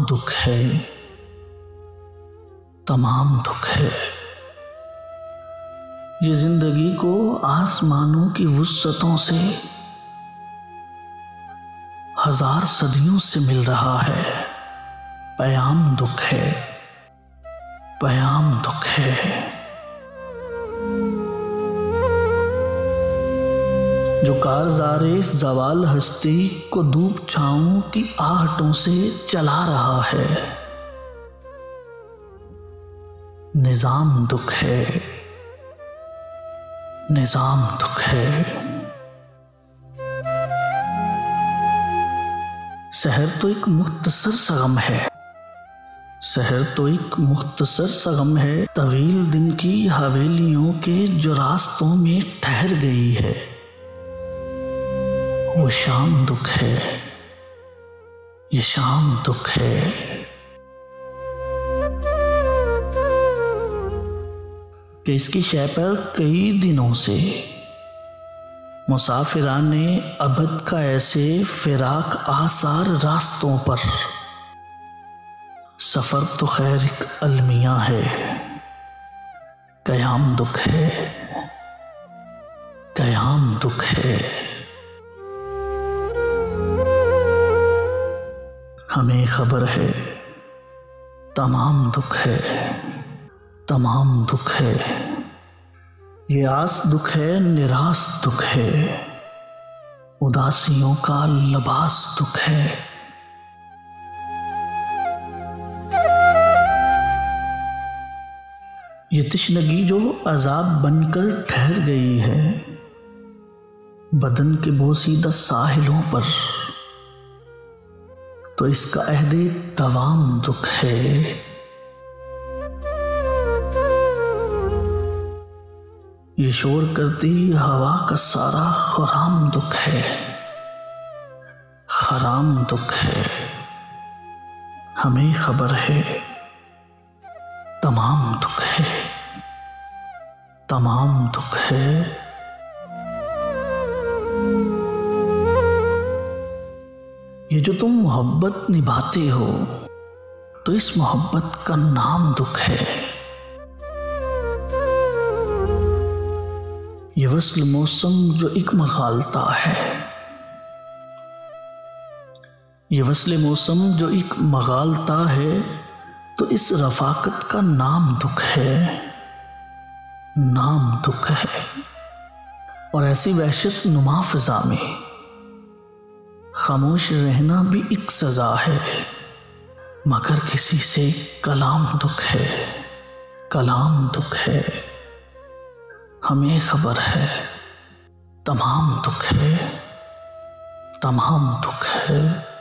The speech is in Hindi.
दुख है, तमाम दुख है। ये जिंदगी को आसमानों की वुस्सतों से हजार सदियों से मिल रहा है। पैगाम दुख है, पैगाम दुख है। जो कारज़ारे ज़वाल हस्ती को धूप छाँव की आहटों से चला रहा है। निज़ाम दुख है, निज़ाम दुख है। शहर तो एक मुख्तसर सा गम है, शहर तो एक मुख्तसर सा गम है। तवील दिन की हवेलियों के जो रास्तों में ठहर गई है, वो शाम दुख है, ये शाम दुख है। कि इसकी शय पर कई दिनों से मुसाफिराने अबद का ऐसे फिराक आसार रास्तों पर। सफ़र तो खैर एक अलमिया है, क़याम दुख है, क़याम दुख है। हमें खबर है तमाम दुख है, तमाम दुख है। ये आस दुख है, निराश दुख है, उदासियों का लिबास दुख है। ये तश्नगी जो अजाब बनकर ठहर गई है बदन के बोसीदा साहिलों पर, तो इसका अहदे तवाम दुख है। ये शोर करती हवा का सारा खराम दुख है, खराम दुख है। हमें खबर है तमाम दुख है, तमाम दुख है। ये जो तुम मोहब्बत निभाते हो, तो इस मोहब्बत का नाम दुख है। ये वस्ल मौसम जो एक मगालता है, ये वस्ल मौसम जो एक मगालता है, तो इस रफाकत का नाम दुख है, नाम दुख है। और ऐसी वहशत नुमा फिजा में खामोश रहना भी एक सजा है, मगर किसी से कलाम दुख है, कलाम दुख है। हमें खबर है तमाम दुख है, तमाम दुख है।